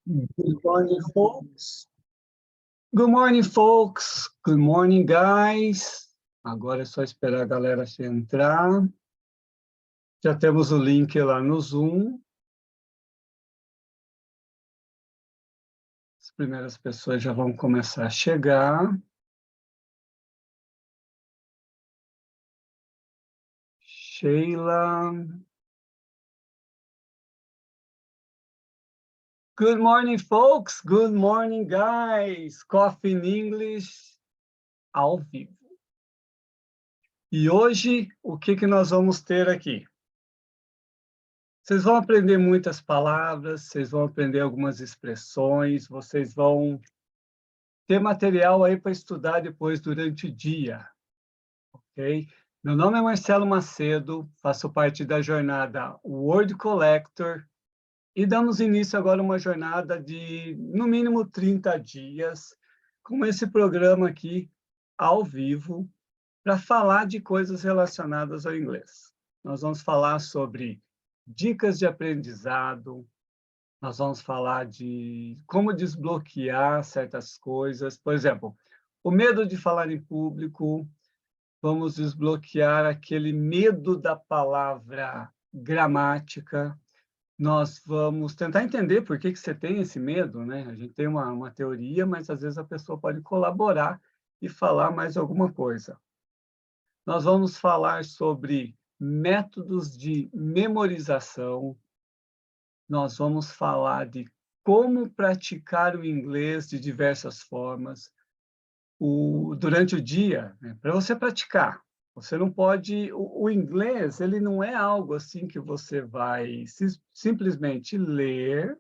Good morning, folks. Good morning, folks. Good morning, guys. Agora é só esperar a galera entrar. Já temos o link lá no Zoom. As primeiras pessoas já vão começar a chegar. Sheila. Good morning, folks. Good morning, guys. Coffee in English ao vivo. E hoje, o que nós vamos ter aqui? Vocês vão aprender muitas palavras, vocês vão aprender algumas expressões, vocês vão ter material aí para estudar depois durante o dia, ok? Meu nome é Marcelo Macedo, faço parte da jornada Word Collector e damos início agora a uma jornada de, no mínimo, 30 dias, com esse programa aqui, ao vivo, para falar de coisas relacionadas ao inglês. Nós vamos falar sobre dicas de aprendizado, nós vamos falar de como desbloquear certas coisas. Por exemplo, o medo de falar em público, vamos desbloquear aquele medo da palavra gramática. Nós vamos tentar entender por que você tem esse medo, né? A gente tem uma teoria, mas às vezes a pessoa pode colaborar e falar mais alguma coisa. Nós vamos falar sobre métodos de memorização, nós vamos falar de como praticar o inglês de diversas formas durante o dia, né? Para você praticar. Você não pode... O inglês, ele não é algo assim que você vai simplesmente ler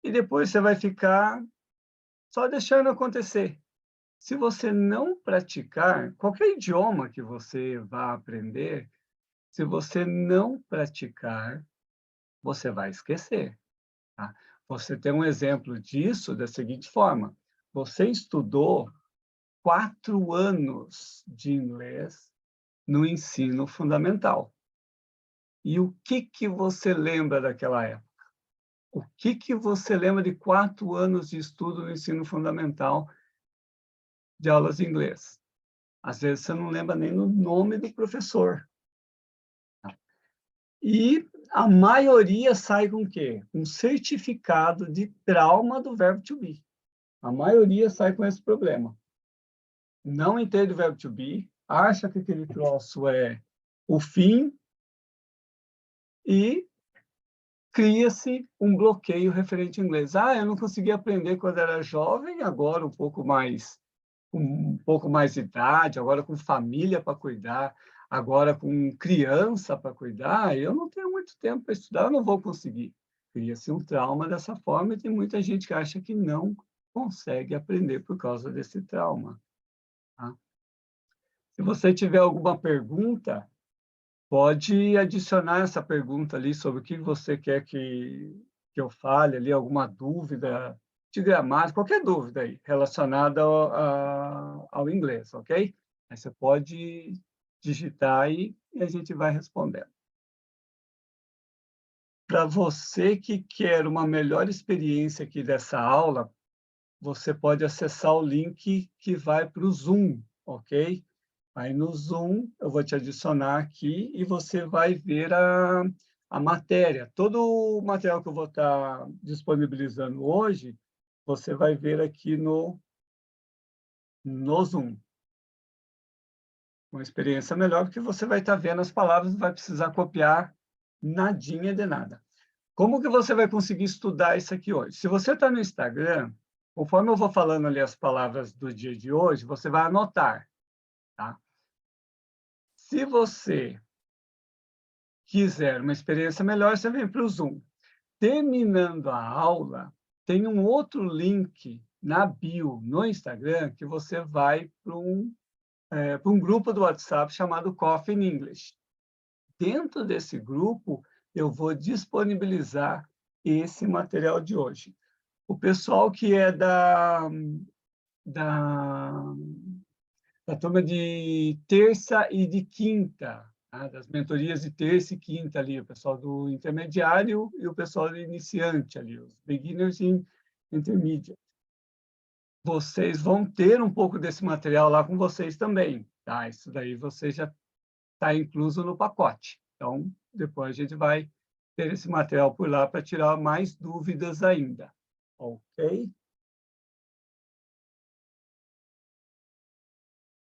e depois você vai ficar só deixando acontecer. Se você não praticar, qualquer idioma que você vá aprender, se você não praticar, você vai esquecer. Tá? Você tem um exemplo disso da seguinte forma: você estudou 4 anos de inglês no ensino fundamental. E o que você lembra daquela época? O que você lembra de 4 anos de estudo no ensino fundamental de aulas de inglês? Às vezes você não lembra nem o nome do professor. E a maioria sai com o quê? Um certificado de trauma do verbo to be. A maioria sai com esse problema. Não entende o verbo to be, acha que aquele troço é o fim e cria-se um bloqueio referente ao inglês. Ah, eu não consegui aprender quando era jovem, agora um pouco mais de idade, agora com família para cuidar, agora com criança para cuidar, eu não tenho muito tempo para estudar, eu não vou conseguir. Cria-se um trauma dessa forma e tem muita gente que acha que não consegue aprender por causa desse trauma. Tá? Se você tiver alguma pergunta, pode adicionar essa pergunta ali sobre o que você quer que eu fale, ali, alguma dúvida de gramática, qualquer dúvida aí relacionada ao inglês, ok? Aí você pode digitar aí e a gente vai respondendo. Para você que quer uma melhor experiência aqui dessa aula, você pode acessar o link que vai para o Zoom, ok? Aí no Zoom, eu vou te adicionar aqui e você vai ver a matéria. Todo o material que eu vou estar disponibilizando hoje, você vai ver aqui no Zoom. Uma experiência melhor, porque você vai estar vendo as palavras, não vai precisar copiar nadinha de nada. Como que você vai conseguir estudar isso aqui hoje? Se você está no Instagram, conforme eu vou falando ali as palavras do dia de hoje, você vai anotar, tá? Se você quiser uma experiência melhor, você vem para o Zoom. Terminando a aula, tem um outro link na bio, no Instagram, que você vai para um grupo do WhatsApp chamado Coffee in English. Dentro desse grupo, eu vou disponibilizar esse material de hoje. O pessoal que é da turma de terça e de quinta, tá? Das mentorias de terça e quinta ali, o pessoal do intermediário e o pessoal do iniciante ali, os beginners e intermediate. Vocês vão ter um pouco desse material lá com vocês também, tá? Isso daí você já está incluso no pacote. Então, depois a gente vai ter esse material por lá para tirar mais dúvidas ainda, ok?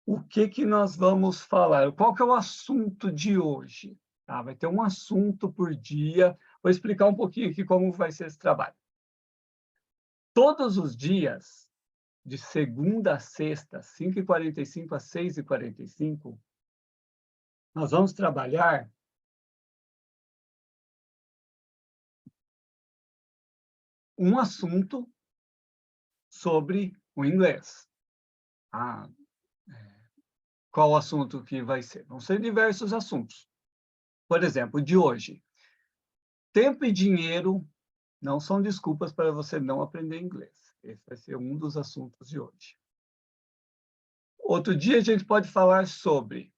O que que nós vamos falar? Qual que é o assunto de hoje? Tá? Vai ter um assunto por dia. Vou explicar um pouquinho aqui como vai ser esse trabalho. Todos os dias, de segunda a sexta, 5h45 às 6h45, nós vamos trabalhar um assunto sobre o inglês. Ah, qual o assunto que vai ser? Vão ser diversos assuntos. Por exemplo, de hoje. Tempo e dinheiro não são desculpas para você não aprender inglês. Esse vai ser um dos assuntos de hoje. Outro dia a gente pode falar sobre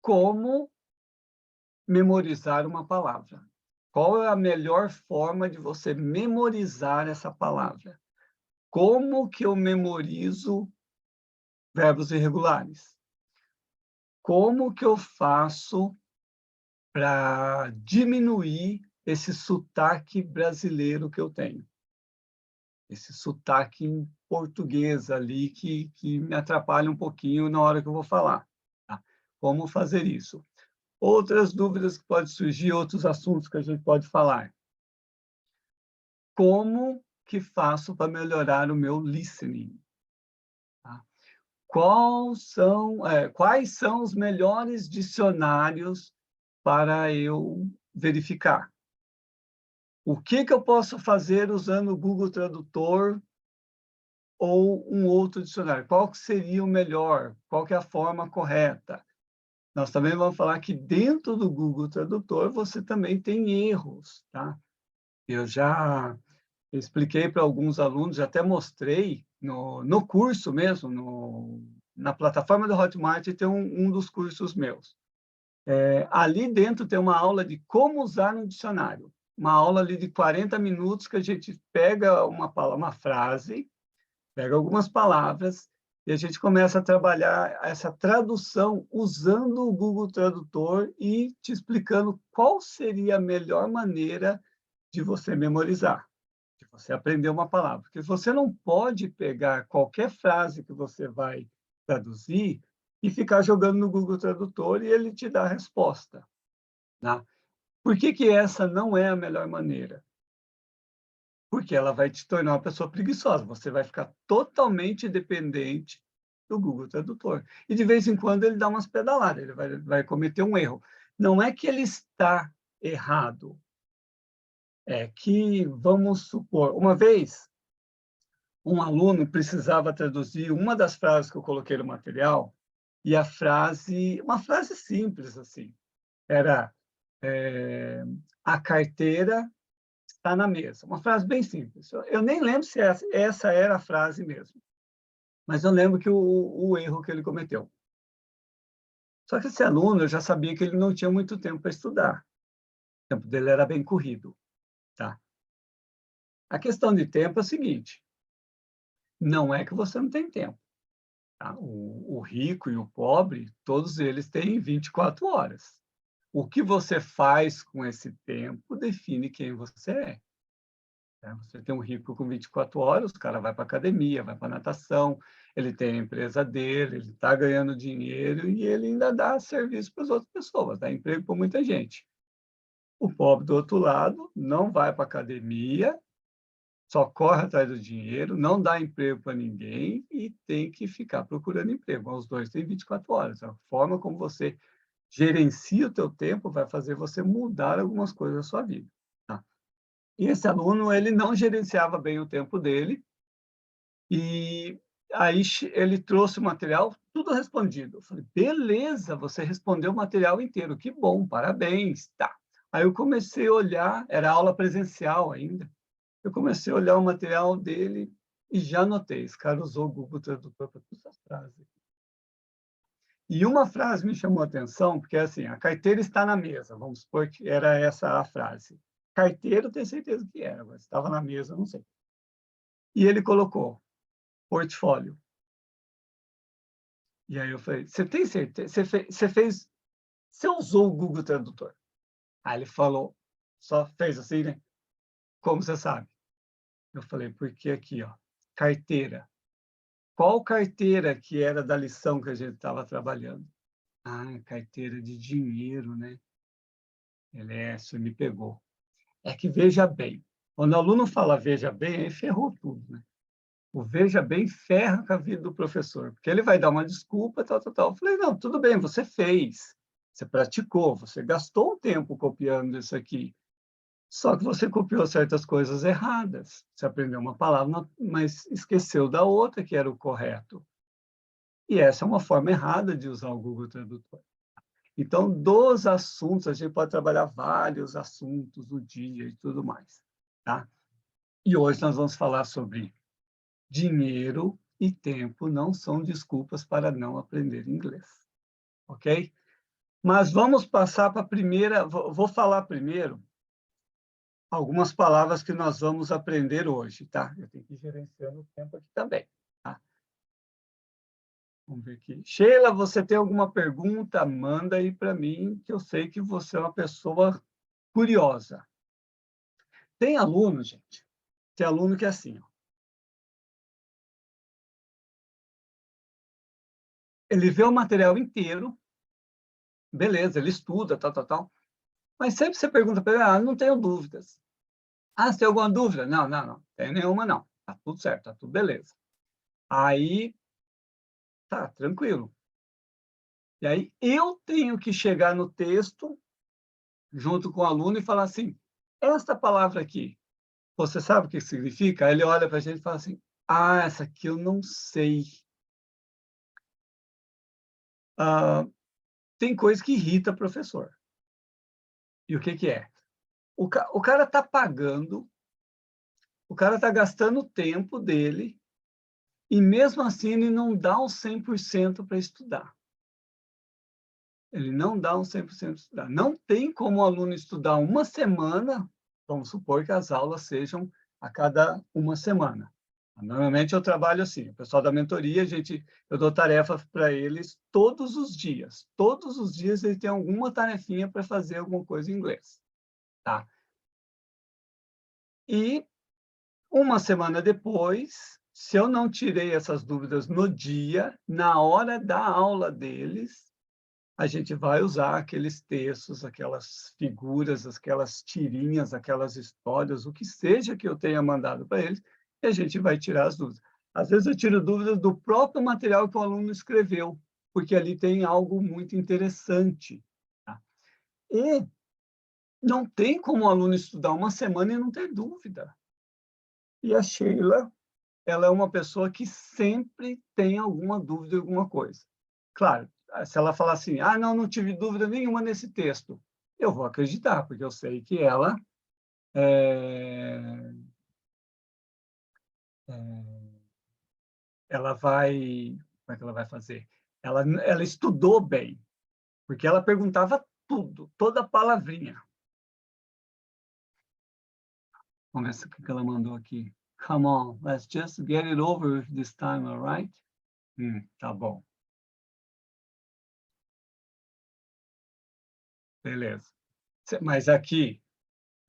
como memorizar uma palavra. Qual é a melhor forma de você memorizar essa palavra? Como que eu memorizo verbos irregulares? Como que eu faço para diminuir esse sotaque brasileiro que eu tenho? Esse sotaque em português ali que me atrapalha um pouquinho na hora que eu vou falar. Tá? Como fazer isso? Outras dúvidas que podem surgir, outros assuntos que a gente pode falar. Como que faço para melhorar o meu listening? Tá? Quais são os melhores dicionários para eu verificar? O que que eu posso fazer usando o Google Tradutor ou um outro dicionário? Qual que seria o melhor? Qual que é a forma correta? Nós também vamos falar que dentro do Google Tradutor você também tem erros, tá? Eu já expliquei para alguns alunos, já até mostrei no curso mesmo, na plataforma do Hotmart, tem um dos cursos meus. Ali dentro tem uma aula de como usar um dicionário. Uma aula ali de 40 minutos que a gente pega uma frase, pega algumas palavras e a gente começa a trabalhar essa tradução usando o Google Tradutor e te explicando qual seria a melhor maneira de você memorizar, de você aprender uma palavra. Porque você não pode pegar qualquer frase que você vai traduzir e ficar jogando no Google Tradutor e ele te dá a resposta. Tá? Por que que essa não é a melhor maneira? Porque ela vai te tornar uma pessoa preguiçosa. Você vai ficar totalmente dependente do Google Tradutor. E, de vez em quando, ele dá umas pedaladas, ele vai cometer um erro. Não é que ele está errado, é que, vamos supor, uma vez, um aluno precisava traduzir uma das frases que eu coloquei no material, e a frase, uma frase simples, assim, era a carteira está na mesa. Uma frase bem simples. Eu nem lembro se essa era a frase mesmo, mas eu lembro que o erro que ele cometeu. Só que esse aluno, eu já sabia que ele não tinha muito tempo para estudar. O tempo dele era bem corrido. Tá? A questão de tempo é o seguinte, não é que você não tem tempo. Tá? O rico e o pobre, todos eles têm 24 horas. O que você faz com esse tempo define quem você é. Você tem um rico com 24 horas, o cara vai para a academia, vai para a natação, ele tem a empresa dele, ele está ganhando dinheiro e ele ainda dá serviço para as outras pessoas, dá emprego para muita gente. O pobre, do outro lado, não vai para a academia, só corre atrás do dinheiro, não dá emprego para ninguém e tem que ficar procurando emprego. Os dois têm 24 horas. A forma como você gerencia o teu tempo vai fazer você mudar algumas coisas na sua vida. Tá? E esse aluno, ele não gerenciava bem o tempo dele, e aí ele trouxe o material, tudo respondido. Eu falei, beleza, você respondeu o material inteiro, que bom, parabéns. Tá. Aí eu comecei a olhar, era aula presencial ainda, eu comecei a olhar o material dele e já notei, esse cara usou o Google Tradutor para todas as frases. E uma frase me chamou a atenção, porque assim, a carteira está na mesa, vamos supor que era essa a frase. Carteira, eu tenho certeza que era, mas estava na mesa, não sei. E ele colocou, portfólio. E aí eu falei, você tem certeza? Você usou o Google Tradutor? Aí ele falou, só fez assim, né? Como você sabe? Eu falei, porque aqui, ó, carteira. Qual carteira que era da lição que a gente estava trabalhando? Ah, carteira de dinheiro, né? Isso me pegou. É que veja bem. Quando o aluno fala veja bem, aí ferrou tudo, né? O veja bem ferra com a vida do professor, porque ele vai dar uma desculpa, tal, tal, tal. Eu falei, não, tudo bem, você fez, você praticou, você gastou um tempo copiando isso aqui. Só que você copiou certas coisas erradas. Você aprendeu uma palavra, mas esqueceu da outra, que era o correto. E essa é uma forma errada de usar o Google Tradutor. Então, dos assuntos, a gente pode trabalhar vários assuntos no dia e tudo mais. Tá? E hoje nós vamos falar sobre dinheiro e tempo não são desculpas para não aprender inglês. Ok? Mas vamos passar para a primeira... Vou falar primeiro algumas palavras que nós vamos aprender hoje, tá? Eu tenho que ir gerenciando o tempo aqui também, tá? Vamos ver aqui. Sheila, você tem alguma pergunta? Manda aí para mim, que eu sei que você é uma pessoa curiosa. Tem aluno, gente, tem aluno que é assim, ó. Ele vê o material inteiro, beleza, ele estuda, tal, tal, tal, mas sempre você pergunta para ele, não tenho dúvidas. Você tem alguma dúvida? Não, não, não, tem nenhuma, não. Tá tudo certo, tá tudo beleza. Aí, tá, tranquilo. E aí eu tenho que chegar no texto, junto com o aluno, e falar assim, esta palavra aqui, você sabe o que significa? Aí ele olha para a gente e fala assim, essa aqui eu não sei. Tem coisa que irrita professor. E o que que é? O cara está pagando, o cara está gastando o tempo dele, e mesmo assim ele não dá um 100% para estudar. Ele não dá um 100% para estudar. Não tem como o aluno estudar uma semana, vamos supor que as aulas sejam a cada uma semana. Normalmente eu trabalho assim, o pessoal da mentoria, eu dou tarefas para eles todos os dias. Todos os dias eles têm alguma tarefinha para fazer alguma coisa em inglês. Tá? E uma semana depois, se eu não tirei essas dúvidas no dia, na hora da aula deles, a gente vai usar aqueles textos, aquelas figuras, aquelas tirinhas, aquelas histórias, o que seja que eu tenha mandado para eles, e a gente vai tirar as dúvidas. Às vezes eu tiro dúvidas do próprio material que o aluno escreveu, porque ali tem algo muito interessante. Tá? E não tem como o aluno estudar uma semana e não ter dúvida. E a Sheila, ela é uma pessoa que sempre tem alguma dúvida, alguma coisa. Claro, se ela falar assim, não, não tive dúvida nenhuma nesse texto, eu vou acreditar, porque eu sei que ela ela vai, como é que ela vai fazer? Ela estudou bem, porque ela perguntava tudo, toda palavrinha. Vamos ver o que ela mandou aqui. Come on, let's just get it over with this time, all right? Tá bom. Beleza. Mas aqui,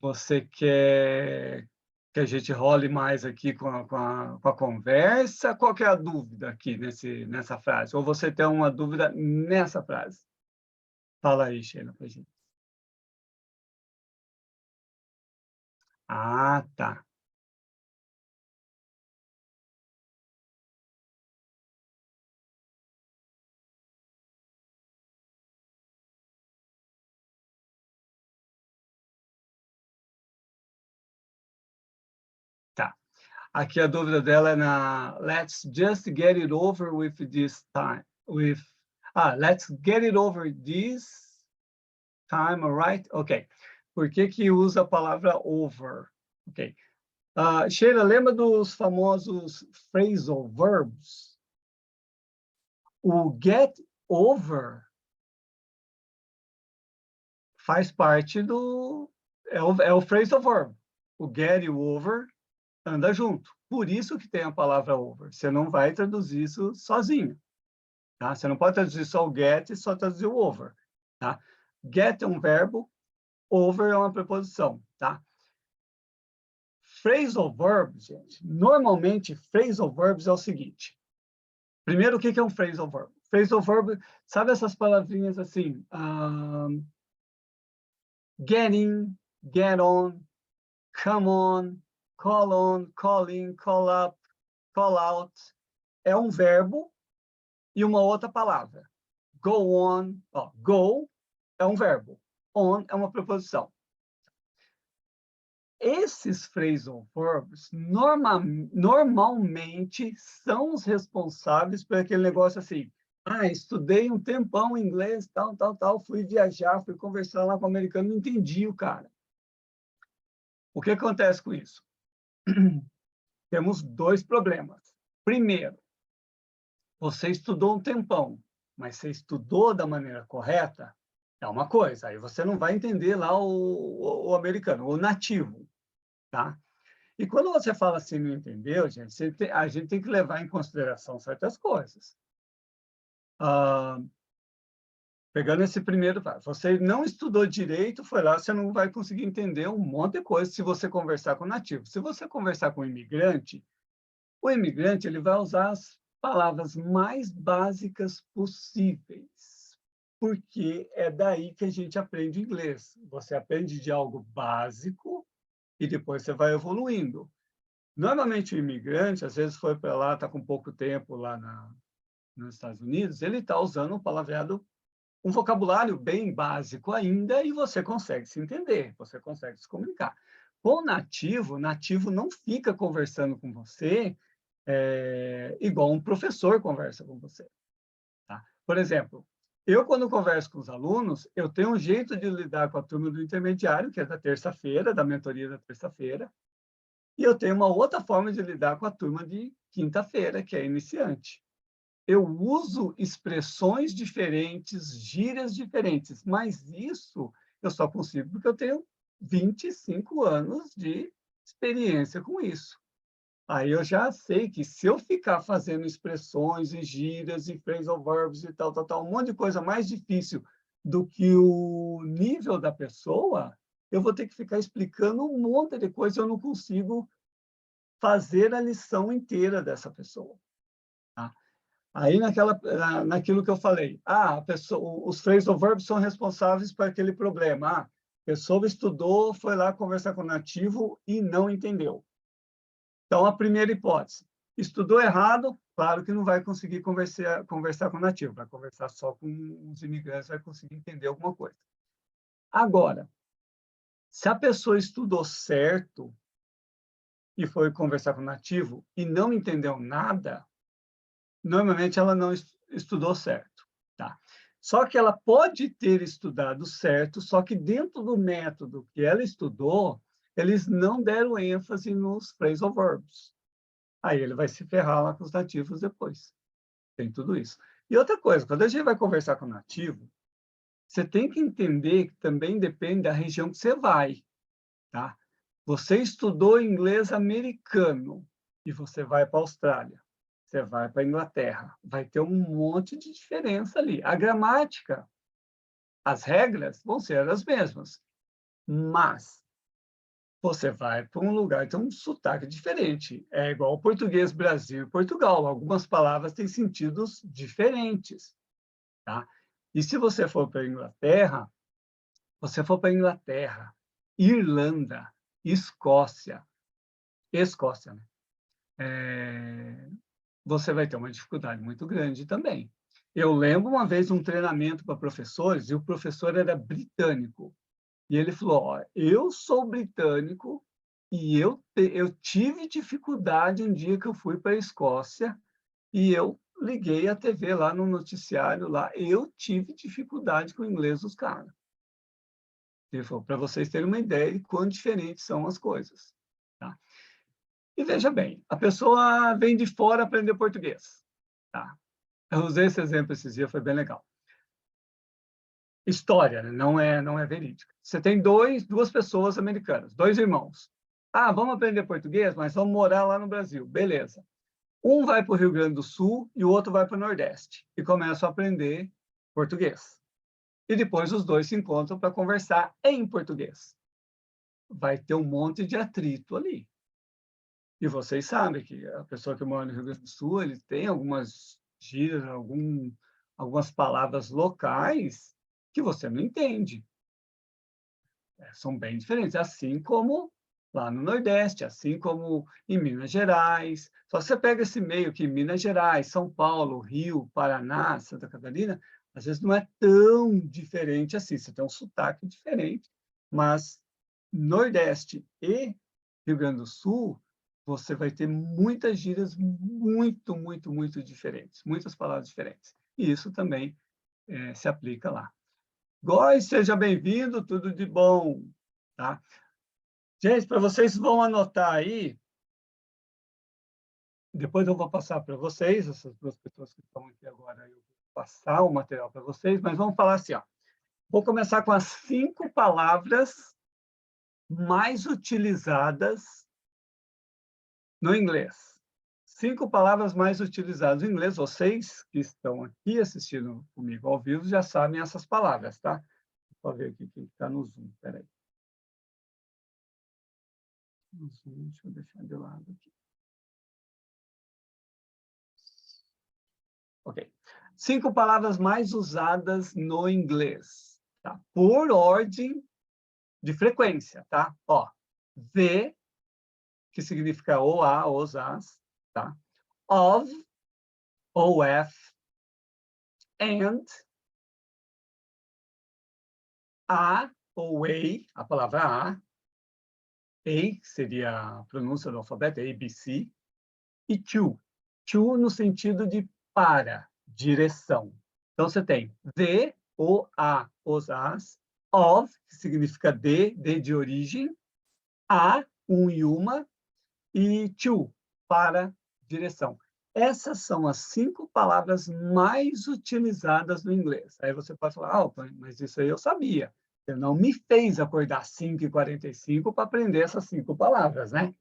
você quer que a gente role mais aqui com a conversa? Qual que é a dúvida aqui nessa frase? Ou você tem uma dúvida nessa frase? Fala aí, Sheila, para a gente. Tá. Tá. Aqui a dúvida dela é na let's just get it over with this time. Let's get it over this time, all right? Ok. Por que que usa a palavra over? Ok. Sheila, lembra dos famosos phrasal verbs? O get over faz parte do... É o phrasal verb. O get e o over anda junto. Por isso que tem a palavra over. Você não vai traduzir isso sozinho. Tá? Você não pode traduzir só o get e só traduzir o over. Tá? Get é um verbo, over é uma preposição. Tá? Phrasal verbs, gente. Normalmente, phrasal verbs é o seguinte. Primeiro, o que é um phrasal verb? Phrasal verb, sabe essas palavrinhas assim? Get in, get on, come on, call in, call up, call out. É um verbo e uma outra palavra. Go on, ó, go é um verbo, on é uma preposição. Esses phrasal verbs normalmente são os responsáveis por aquele negócio assim, estudei um tempão inglês, tal, fui viajar, fui conversar lá com o americano, não entendi o cara. O que acontece com isso? Temos dois problemas. Primeiro, você estudou um tempão, mas você estudou da maneira correta, é uma coisa, aí você não vai entender lá o americano, o nativo, tá? E quando você fala assim, não entendeu, gente, a gente tem que levar em consideração certas coisas. Pegando esse primeiro, você não estudou direito, foi lá, você não vai conseguir entender um monte de coisa se você conversar com o nativo. Se você conversar com o imigrante ele vai usar as palavras mais básicas possíveis, porque é daí que a gente aprende inglês. Você aprende de algo básico e depois você vai evoluindo. Normalmente, o imigrante, às vezes foi para lá, está com pouco tempo lá nos Estados Unidos, ele está usando um palavreado, um vocabulário bem básico ainda, e você consegue se entender, você consegue se comunicar. Com o nativo não fica conversando com você igual um professor conversa com você. Tá? Por exemplo, eu, quando converso com os alunos, eu tenho um jeito de lidar com a turma do intermediário, que é da terça-feira, da mentoria da terça-feira, e eu tenho uma outra forma de lidar com a turma de quinta-feira, que é iniciante. Eu uso expressões diferentes, gírias diferentes, mas isso eu só consigo porque eu tenho 25 anos de experiência com isso. Aí eu já sei que se eu ficar fazendo expressões e gírias e phrasal verbs e tal, um monte de coisa mais difícil do que o nível da pessoa, eu vou ter que ficar explicando um monte de coisa, eu não consigo fazer a lição inteira dessa pessoa. Tá? Aí, naquilo que eu falei, os phrasal verbs são responsáveis por aquele problema. A pessoa estudou, foi lá conversar com o nativo e não entendeu. Então, a primeira hipótese, estudou errado, claro que não vai conseguir conversar com o nativo, vai conversar só com os imigrantes, vai conseguir entender alguma coisa. Agora, se a pessoa estudou certo e foi conversar com o nativo e não entendeu nada, normalmente ela não estudou certo. Tá? Só que ela pode ter estudado certo, só que dentro do método que ela estudou, eles não deram ênfase nos phrasal verbs. Aí ele vai se ferrar lá com os nativos depois. Tem tudo isso. E outra coisa, quando a gente vai conversar com o nativo, você tem que entender que também depende da região que você vai. Tá? Você estudou inglês americano e você vai para a Austrália, você vai para a Inglaterra, vai ter um monte de diferença ali. A gramática, as regras vão ser as mesmas, mas você vai para um lugar que tem um sotaque diferente. É igual ao português Brasil e Portugal. Algumas palavras têm sentidos diferentes. Tá? E se você for para a Inglaterra, Irlanda, Escócia, né? Você vai ter uma dificuldade muito grande também. Eu lembro uma vez um treinamento para professores, e o professor era britânico. E ele falou, eu sou britânico e eu tive dificuldade um dia que eu fui para a Escócia e eu liguei a TV lá no noticiário, lá, eu tive dificuldade com o inglês dos caras. Ele falou, para vocês terem uma ideia de quão diferentes são as coisas. Tá? E veja bem, a pessoa vem de fora aprender português. Tá? Eu usei esse exemplo esses dias, foi bem legal. História, né? Não é verídica. Você tem duas pessoas americanas, dois irmãos. Ah, vamos aprender português, mas vamos morar lá no Brasil. Beleza. Um vai para o Rio Grande do Sul e o outro vai para o Nordeste. E começam a aprender português. E depois os dois se encontram para conversar em português. Vai ter um monte de atrito ali. E vocês sabem que a pessoa que mora no Rio Grande do Sul, ele tem algumas gírias, algumas palavras locais que você não entende. São bem diferentes, assim como lá no Nordeste, assim como em Minas Gerais. Só você pega esse meio aqui, Minas Gerais, São Paulo, Rio, Paraná, Santa Catarina, às vezes não é tão diferente assim, você tem um sotaque diferente, mas Nordeste e Rio Grande do Sul, você vai ter muitas gírias muito, muito, muito diferentes, muitas palavras diferentes. E isso também se aplica lá. Góis, seja bem-vindo, tudo de bom, tá? Gente, para vocês vão anotar aí, depois eu vou passar para vocês, essas duas pessoas que estão aqui agora, eu vou passar o material para vocês, mas vamos falar assim, ó. Vou começar com as 5 palavras mais utilizadas no inglês. 5 palavras mais utilizadas no inglês. Vocês que estão aqui assistindo comigo ao vivo já sabem essas palavras, tá? Vou ver aqui quem está no Zoom, peraí. No Zoom, deixa eu deixar de lado aqui. Ok. 5 palavras mais usadas no inglês, tá? Por ordem de frequência, tá? Ó, the, que significa o, a, os, as, tá? Of, of, and, a, ou a palavra a seria a pronúncia do alfabeto, ABC, e to no sentido de para, direção. Então, você tem the, o, a, os, as, of, que significa de origem, a, um e uma, e to, para, direção. Essas são as 5 palavras mais utilizadas no inglês. Aí você pode falar, mas isso aí eu sabia. Você não me fez acordar às 5h45 para aprender essas 5 palavras, né?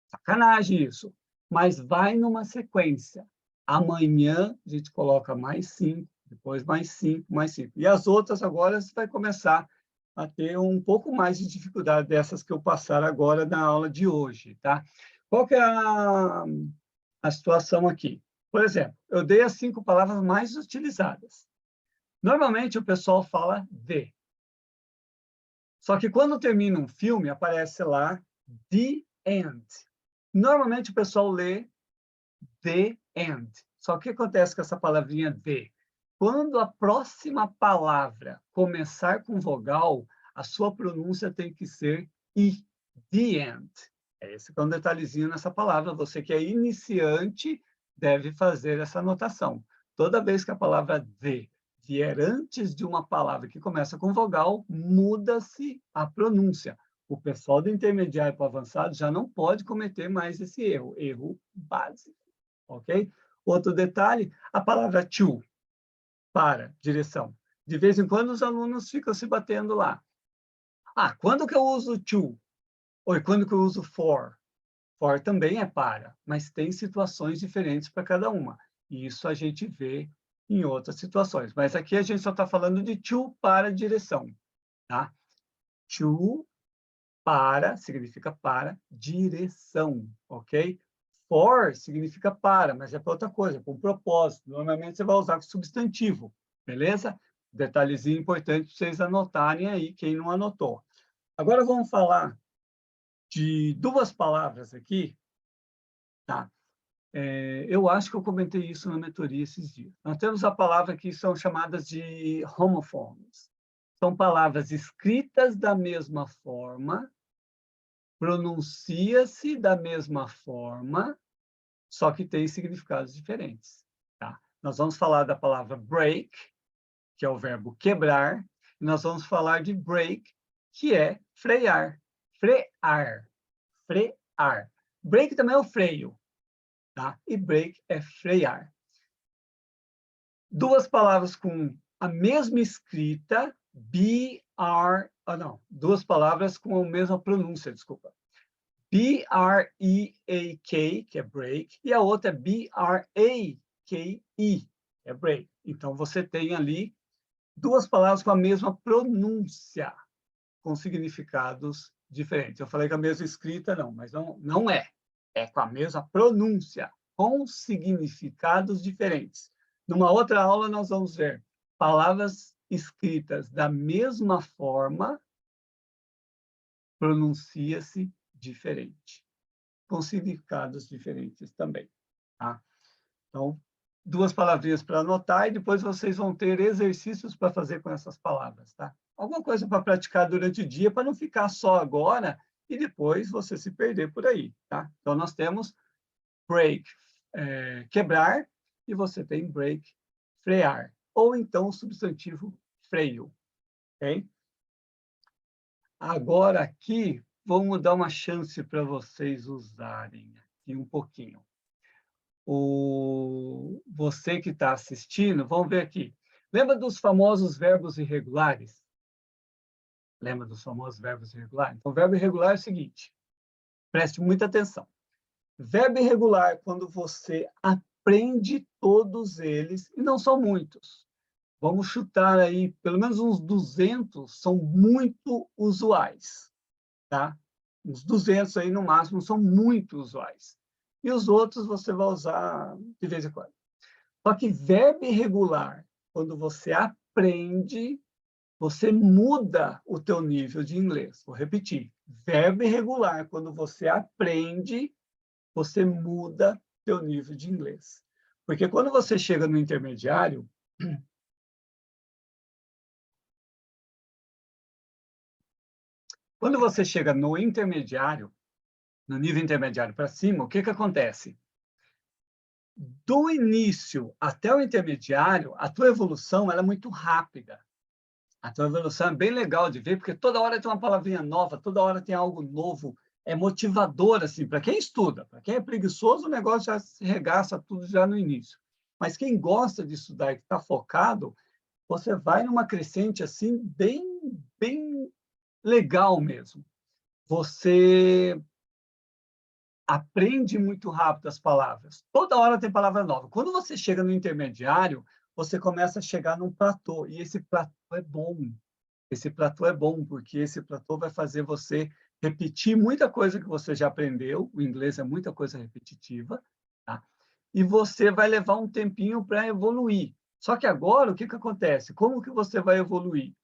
Sacanagem isso. Mas vai numa sequência. Amanhã a gente coloca mais 5, depois mais 5, mais 5. E as outras agora você vai começar a ter um pouco mais de dificuldade dessas que eu passar agora na aula de hoje, tá? Qual que é a situação aqui? Por exemplo, eu dei as 5 palavras mais utilizadas. Normalmente o pessoal fala de. Só que quando termina um filme, aparece lá the end. Normalmente o pessoal lê the end. Só que o que acontece com essa palavrinha the? Quando a próxima palavra começar com vogal, a sua pronúncia tem que ser i, the end. Esse é um detalhezinho nessa palavra. Você que é iniciante deve fazer essa anotação. Toda vez que a palavra the vier antes de uma palavra que começa com vogal, muda-se a pronúncia. O pessoal do intermediário para o avançado já não pode cometer mais esse erro básico, ok? Outro detalhe, a palavra to, para, direção. De vez em quando os alunos ficam se batendo lá. Ah, quando que eu uso to? Ou quando que eu uso for? For também é para, mas tem situações diferentes para cada uma. E isso a gente vê em outras situações. Mas aqui a gente só está falando de to para direção, tá? To para significa para direção, ok? For significa para, mas é para outra coisa, para um propósito. Normalmente você vai usar com substantivo, beleza? Detalhezinho importante para vocês anotarem aí, quem não anotou. Agora vamos falar de 2 palavras aqui, tá? Eu acho que eu comentei isso na mentoria esses dias. Nós temos a palavra que são chamadas de homophones. São palavras escritas da mesma forma, pronuncia-se da mesma forma, só que tem significados diferentes. Tá? Nós vamos falar da palavra break, que é o verbo quebrar, e nós vamos falar de break, que é frear. Frear. Frear. Break também é o freio, tá? E break é frear. Duas palavras com a mesma escrita, duas palavras com a mesma pronúncia, desculpa. B-R-E-A-K, que é break, e a outra é B-R-A-K-E, que é break. Então, você tem ali duas palavras com a mesma pronúncia, com significados diferentes. Eu falei com a mesma escrita, não, mas não é. É com a mesma pronúncia, com significados diferentes. Numa outra aula, nós vamos ver palavras escritas da mesma forma, pronuncia-se diferente, com significados diferentes também. Tá? Então, duas palavrinhas para anotar e depois vocês vão ter exercícios para fazer com essas palavras. Tá? Alguma coisa para praticar durante o dia, para não ficar só agora e depois você se perder por aí. Tá? Então, nós temos break, quebrar, e você tem break, frear, ou então o substantivo freio. Okay? Agora aqui, vamos dar uma chance para vocês usarem aqui um pouquinho. Você que está assistindo, vamos ver aqui. Lembra dos famosos verbos irregulares? Lembra dos famosos verbos irregulares? Então, o verbo irregular é o seguinte, preste muita atenção. Verbo irregular, quando você aprende todos eles, e não são muitos. Vamos chutar aí, pelo menos uns 200 são muito usuais, tá? Uns 200 aí, no máximo, são muito usuais. E os outros você vai usar de vez em quando. Só que verbo irregular, quando você aprende, você muda o teu nível de inglês. Vou repetir. Verbo irregular, quando você aprende, você muda teu nível de inglês. Porque quando você chega no intermediário, quando você chega no intermediário, no nível intermediário para cima, o que acontece? Do início até o intermediário, a tua evolução ela é muito rápida. A tua evolução é bem legal de ver, porque toda hora tem uma palavrinha nova, toda hora tem algo novo. É motivador, assim, para quem estuda. Para quem é preguiçoso, o negócio já se regaça tudo já no início. Mas quem gosta de estudar e está focado, você vai numa crescente, assim, bem legal mesmo. Você aprende muito rápido as palavras. Toda hora tem palavra nova. Quando você chega no intermediário, você começa a chegar num platô, e esse platô é bom. Esse platô é bom, porque esse platô vai fazer você repetir muita coisa que você já aprendeu, o inglês é muita coisa repetitiva, tá? E você vai levar um tempinho para evoluir. Só que agora, o que acontece? Como que você vai evoluir?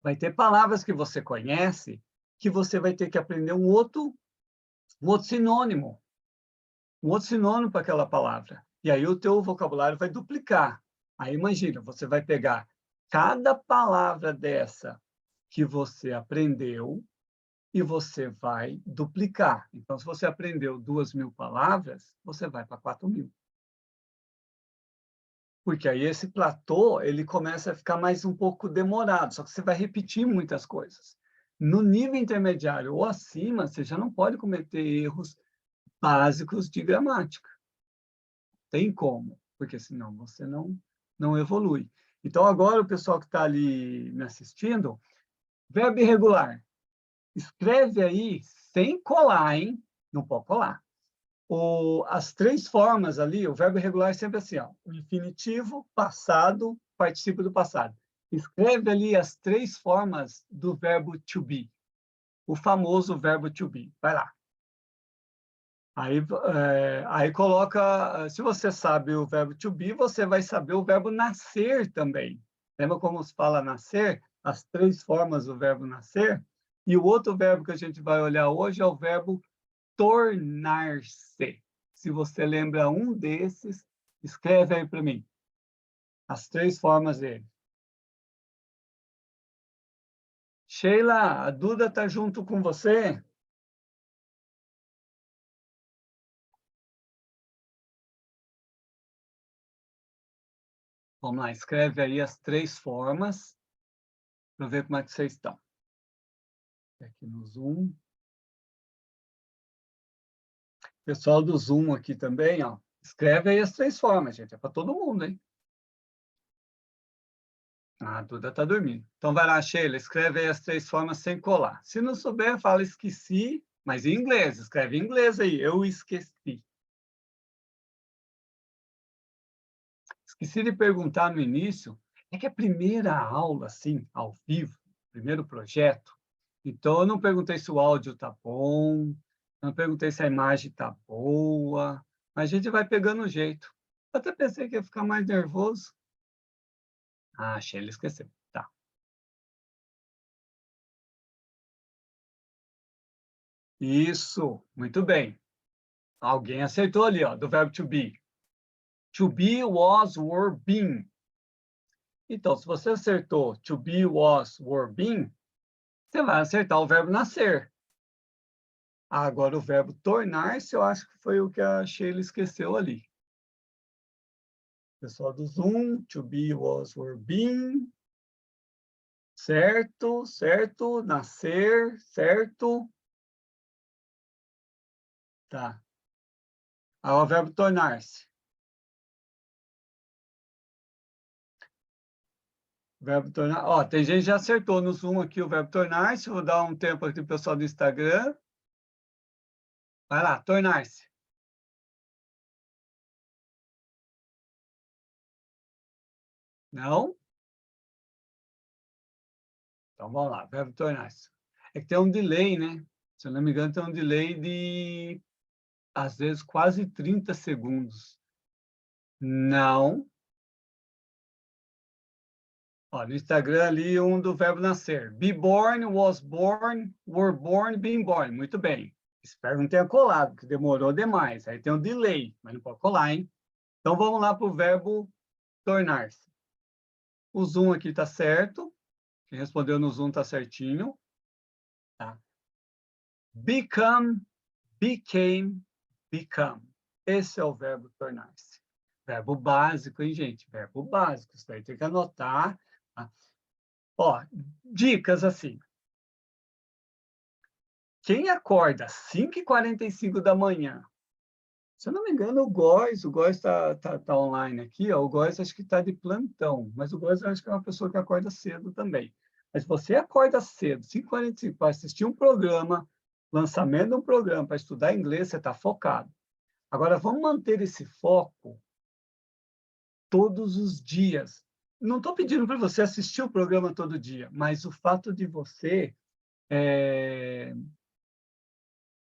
Vai ter palavras que você conhece, que você vai ter que aprender um outro sinônimo para aquela palavra. E aí o teu vocabulário vai duplicar. Aí imagina, você vai pegar cada palavra dessa que você aprendeu e você vai duplicar. Então, se você aprendeu 2.000 palavras, você vai para 4.000. Porque aí esse platô, ele começa a ficar mais um pouco demorado, só que você vai repetir muitas coisas. No nível intermediário ou acima, você já não pode cometer erros básicos de gramática. Tem como, porque senão você não evolui. Então, agora, o pessoal que está ali me assistindo, verbo irregular. Escreve aí sem colar, hein? Não pode colar. As três formas ali, o verbo irregular é sempre assim, ó, o infinitivo, passado, particípio do passado. Escreve ali as três formas do verbo to be, o famoso verbo to be. Vai lá. Aí coloca, se você sabe o verbo to be, você vai saber o verbo nascer também. Lembra como se fala nascer? As três formas do verbo nascer? E o outro verbo que a gente vai olhar hoje é o verbo tornar-se. Se você lembra um desses, escreve aí para mim. As três formas dele. Sheila, a Duda está junto com você? Vamos lá, escreve aí as três formas para ver como é que vocês estão. Aqui no Zoom. Pessoal do Zoom aqui também, ó. Escreve aí as três formas, gente. É para todo mundo, hein? A Duda está dormindo. Então, vai lá, Sheila, escreve aí as 3 formas sem colar. Se não souber, fala esqueci, mas em inglês. Escreve em inglês aí, eu esqueci. Esqueci de perguntar no início, é que a primeira aula, assim, ao vivo, primeiro projeto, então eu não perguntei se o áudio está bom, não perguntei se a imagem está boa, mas a gente vai pegando o jeito. Eu até pensei que ia ficar mais nervoso. Ah, Sheila esqueceu. Tá. Isso, muito bem. Alguém acertou ali, ó, do verbo to be. To be, was, were, been. Então, se você acertou to be, was, were, been, você vai acertar o verbo nascer. Agora, o verbo tornar-se, eu acho que foi o que a Sheila esqueceu ali. Pessoal do Zoom, to be, was, were, been. Certo, certo. Nascer, certo. Tá. Agora, o verbo tornar-se. Verbo tornar. Ó, tem gente que já acertou no Zoom aqui o verbo tornar-se. Vou dar um tempo aqui pro pessoal do Instagram. Vai lá, tornar-se. Não? Então, vamos lá, verbo tornar-se. É que tem um delay, né? Se eu não me engano, tem um delay de, às vezes, quase 30 segundos. Não. Ó, no Instagram ali, um do verbo nascer. Be born, was born, were born, been born. Muito bem. Espero não tenha colado, porque demorou demais. Aí tem um delay, mas não pode colar, hein? Então, vamos lá para o verbo tornar-se. O Zoom aqui está certo. Quem respondeu no Zoom está certinho. Tá? Become, became, become. Esse é o verbo tornar-se. Verbo básico, hein, gente? Verbo básico. Isso daí tem que anotar. Tá? Ó, dicas assim. Quem acorda às 5h45 da manhã, se eu não me engano, o Góis tá online aqui, ó, o Góis acho que está de plantão, mas o Góis eu acho que é uma pessoa que acorda cedo também. Mas você acorda cedo, 5h45, para assistir um programa, lançamento de um programa, para estudar inglês, você está focado. Agora, vamos manter esse foco todos os dias. Não estou pedindo para você assistir o programa todo dia, mas o fato de você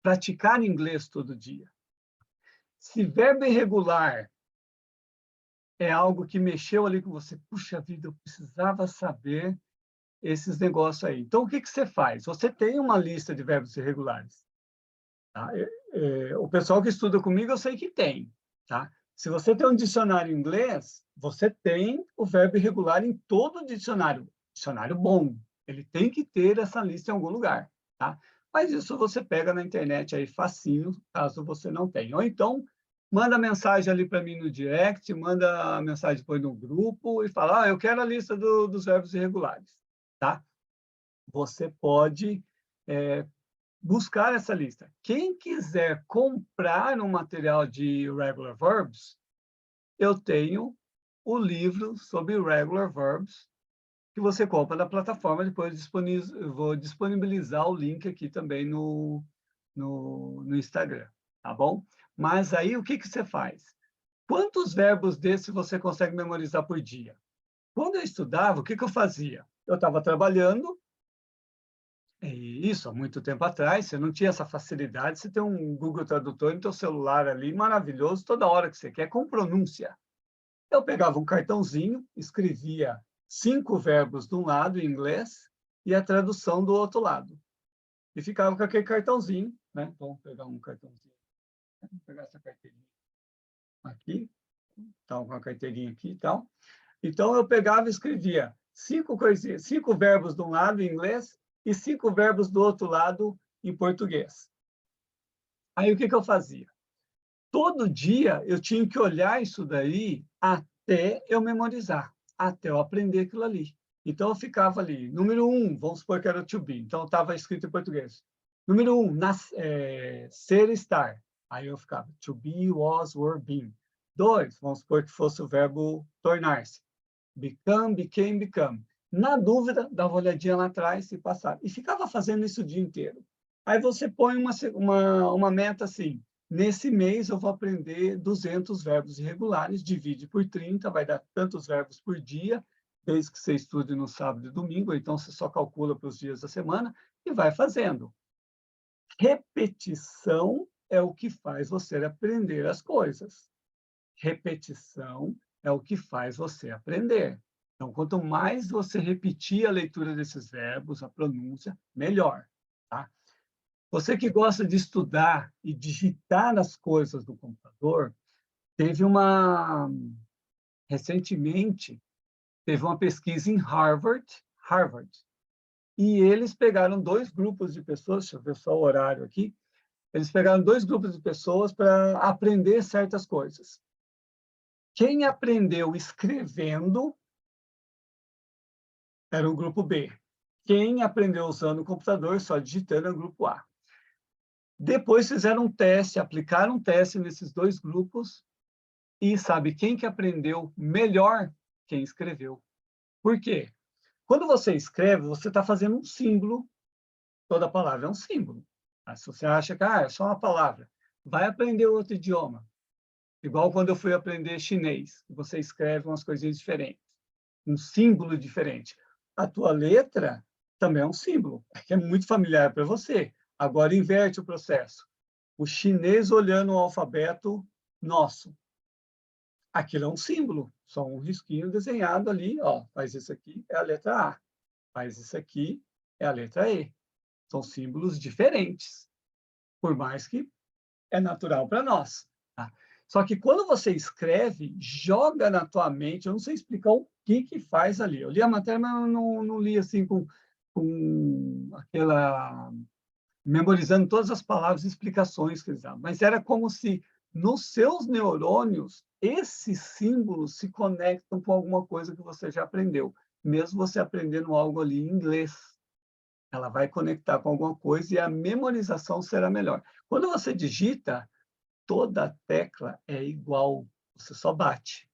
praticar inglês todo dia. Se verbo irregular é algo que mexeu ali com você, puxa vida, eu precisava saber esses negócios aí. Então, o que que você faz? Você tem uma lista de verbos irregulares. Tá? O pessoal que estuda comigo, eu sei que tem. Tá? Se você tem um dicionário em inglês, você tem o verbo irregular em todo o dicionário. Dicionário bom. Ele tem que ter essa lista em algum lugar. Tá? Mas isso você pega na internet aí facinho, caso você não tenha. Ou então, manda mensagem ali para mim no direct, manda mensagem depois no grupo e fala, eu quero a lista dos verbos irregulares. Tá? Você pode buscar essa lista. Quem quiser comprar um material de regular verbs, eu tenho o livro sobre regular verbs que você compra na plataforma. Depois eu vou disponibilizar o link aqui também no Instagram, tá bom? Mas aí, o que que você faz? Quantos verbos desses você consegue memorizar por dia? Quando eu estudava, o que que eu fazia? Eu estava trabalhando, e isso há muito tempo atrás, você não tinha essa facilidade, você tem um Google Tradutor no seu celular ali, maravilhoso, toda hora que você quer, com pronúncia. Eu pegava um cartãozinho, escrevia 5 verbos de um lado, em inglês, e a tradução do outro lado. E ficava com aquele cartãozinho, né? Vamos pegar um cartãozinho. Vamos pegar essa carteirinha aqui. Então, com a carteirinha aqui e tal. Então, eu pegava e escrevia 5 coisinhas, 5 verbos de um lado, em inglês, e 5 verbos do outro lado, em português. Aí, o que que eu fazia? Todo dia, eu tinha que olhar isso daí até eu memorizar, até eu aprender aquilo ali. Então, eu ficava ali. Número 1, vamos supor que era to be. Então, estava escrito em português. Número 1, ser, estar. Aí eu ficava to be, was, were, been. 2, vamos supor que fosse o verbo tornar-se. become, became, become. Na dúvida, dava uma olhadinha lá atrás e passava. E ficava fazendo isso o dia inteiro. Aí você põe uma meta assim, nesse mês eu vou aprender 200 verbos irregulares, divide por 30, vai dar tantos verbos por dia, desde que você estude no sábado e domingo, então você só calcula para os dias da semana e vai fazendo. Repetição é o que faz você aprender as coisas. Repetição é o que faz você aprender. Então, quanto mais você repetir a leitura desses verbos, a pronúncia, melhor. Tá? Você que gosta de estudar e digitar as coisas no computador, recentemente, teve uma pesquisa em Harvard, e eles pegaram dois grupos de pessoas, deixa eu ver só o horário aqui, eles pegaram dois grupos de pessoas para aprender certas coisas. Quem aprendeu escrevendo era o grupo B. Quem aprendeu usando o computador, só digitando, é o grupo A. Depois fizeram um teste, aplicaram um teste nesses dois grupos e sabe quem que aprendeu melhor? Quem escreveu. Por quê? Quando você escreve, você está fazendo um símbolo, toda palavra é um símbolo. Se você acha que é só uma palavra, vai aprender outro idioma. Igual quando eu fui aprender chinês, você escreve umas coisinhas diferentes, um símbolo diferente. A tua letra também é um símbolo, que é muito familiar para você. Agora inverte o processo. O chinês olhando o alfabeto nosso. Aquilo é um símbolo, só um risquinho desenhado ali, ó, faz isso aqui, é a letra A. Faz isso aqui, é a letra E. São símbolos diferentes, por mais que é natural para nós. Tá? Só que quando você escreve, joga na tua mente, eu não sei explicar o que faz ali. Eu li a matéria, mas eu não li assim com aquela... memorizando todas as palavras e explicações que eles davam. Mas era como se nos seus neurônios, esses símbolos se conectam com alguma coisa que você já aprendeu. Mesmo você aprendendo algo ali em inglês, ela vai conectar com alguma coisa e a memorização será melhor. Quando você digita, toda tecla é igual, você só bate.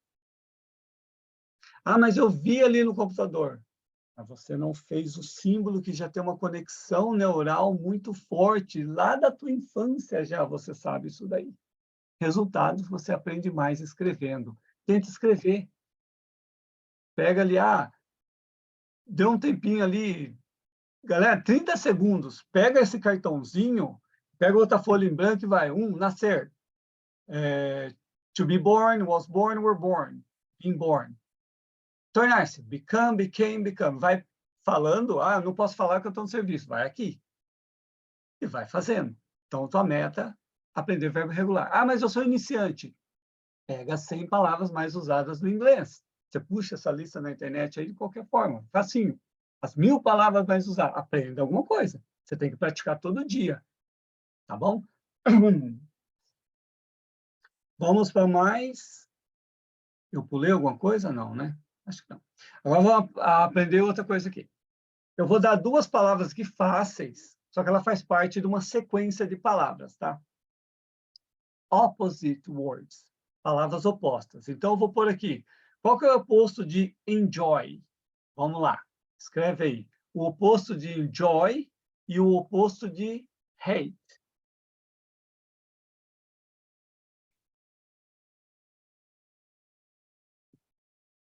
Ah, mas eu vi ali no computador. Mas você não fez o símbolo que já tem uma conexão neural muito forte. Lá da tua infância já você sabe isso daí. Resultado, você aprende mais escrevendo. Tenta escrever. Pega ali, deu um tempinho ali. Galera, 30 segundos. Pega esse cartãozinho, pega outra folha em branco e vai. Nascer. To be born, was born, were born. Being born. Tornar-se. Become, became, become. Vai falando, não posso falar que eu estou no serviço. Vai aqui. E vai fazendo. Então, tua meta, aprender verbo regular. Mas eu sou iniciante. Pega 100 palavras mais usadas no inglês. Você puxa essa lista na internet aí de qualquer forma. Facinho. As 1000 palavras mais usadas. Aprenda alguma coisa. Você tem que praticar todo dia. Tá bom? Vamos para mais... Eu pulei alguma coisa? Não, né? Acho que não. Agora vamos aprender outra coisa aqui. Eu vou dar duas palavras aqui fáceis, só que ela faz parte de uma sequência de palavras, tá? Opposite words, palavras opostas. Então, eu vou pôr aqui. Qual que é o oposto de enjoy? Vamos lá, escreve aí. O oposto de enjoy e o oposto de hate.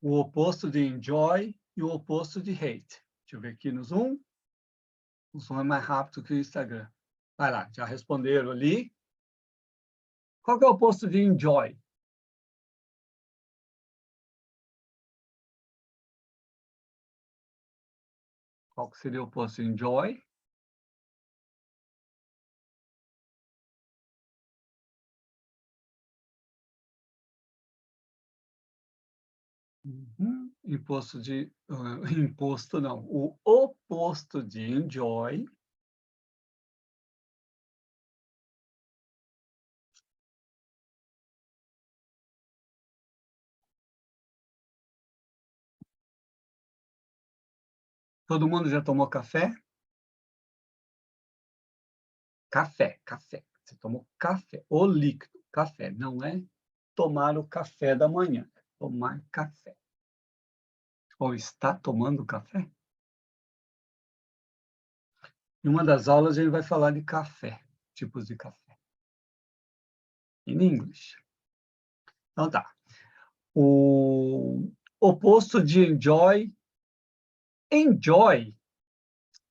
O oposto de enjoy e o oposto de hate. Deixa eu ver aqui no Zoom. O Zoom é mais rápido que o Instagram. Vai lá, já responderam ali. Qual que é o oposto de enjoy? Qual que seria o oposto de enjoy? Imposto de... imposto não. O oposto de enjoy. Todo mundo já tomou café? Café, café. Você tomou café, o líquido, café. Não é tomar o café da manhã, é tomar café. Ou está tomando café? Em uma das aulas, a gente vai falar de café, tipos de café, em inglês. Então, tá. O oposto de enjoy. Enjoy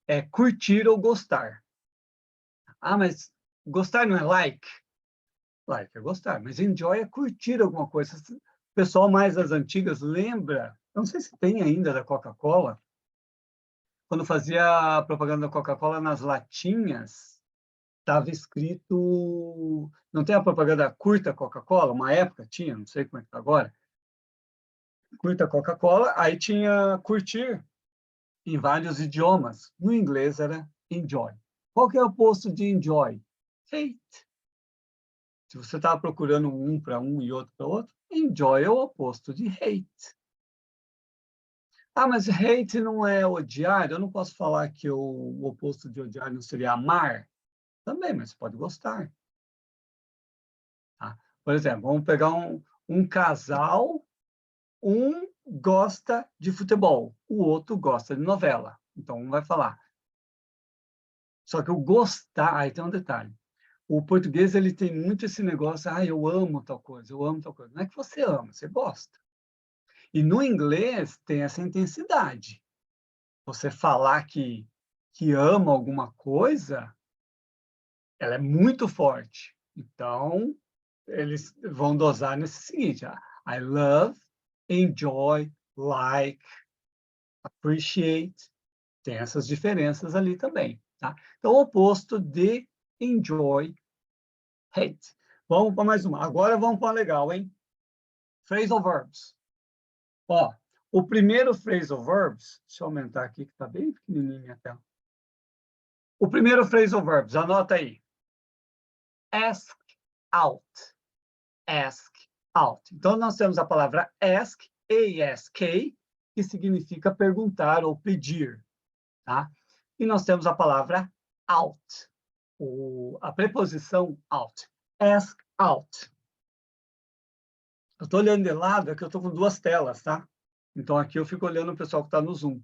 é curtir ou gostar. Ah, mas gostar não é like? Like é gostar, mas enjoy é curtir alguma coisa. O pessoal mais das antigas lembra, não sei se tem ainda da Coca-Cola, quando fazia a propaganda da Coca-Cola nas latinhas, estava escrito... Não tem a propaganda curta Coca-Cola? Uma época tinha, não sei como é que está agora. Curta Coca-Cola, aí tinha curtir em vários idiomas. No inglês era enjoy. Qual que é o oposto de enjoy? Hate. Se você estava procurando um para um e outro para outro, enjoy é o oposto de hate. Ah, mas hate não é odiar? Eu não posso falar que o oposto de odiar não seria amar? Também, mas você pode gostar. Tá? Por exemplo, vamos pegar um casal, um gosta de futebol, o outro gosta de novela. Então, um vai falar. Só que o gostar, aí tem um detalhe. O português ele tem muito esse negócio, eu amo tal coisa, eu amo tal coisa. Não é que você ama, você gosta. E no inglês tem essa intensidade. Você falar que ama alguma coisa, ela é muito forte. Então, eles vão dosar nesse seguinte, I love, enjoy, like, appreciate. Tem essas diferenças ali também. Tá? Então, o oposto de enjoy, hate. Vamos para mais uma. Agora vamos para legal, hein? Phrasal verbs. Ó, o primeiro phrasal verbs, deixa eu aumentar aqui, que está bem pequenininha a tela. O primeiro phrasal verbs, anota aí. Ask out. Ask out. Então, nós temos a palavra ask, A-S-K, que significa perguntar ou pedir. Tá? E nós temos a palavra out, a preposição out. Ask out. Eu estou olhando de lado, é que eu estou com duas telas, tá? Então, aqui eu fico olhando o pessoal que está no Zoom.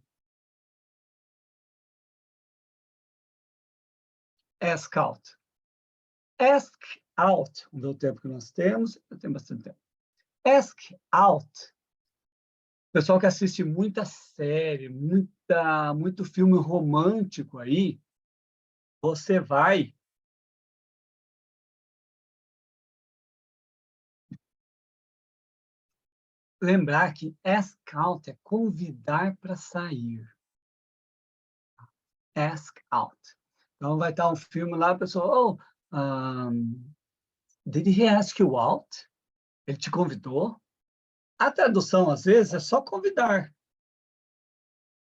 Ask out. Ask out, vamos ver o tempo que nós temos. Eu tenho bastante tempo. Ask out. O pessoal que assiste muita série, muito filme romântico aí, você vai lembrar que ask out é convidar para sair. Ask out. Então, vai estar um filme lá, a pessoa, did he ask you out? Ele te convidou? A tradução, às vezes, é só convidar.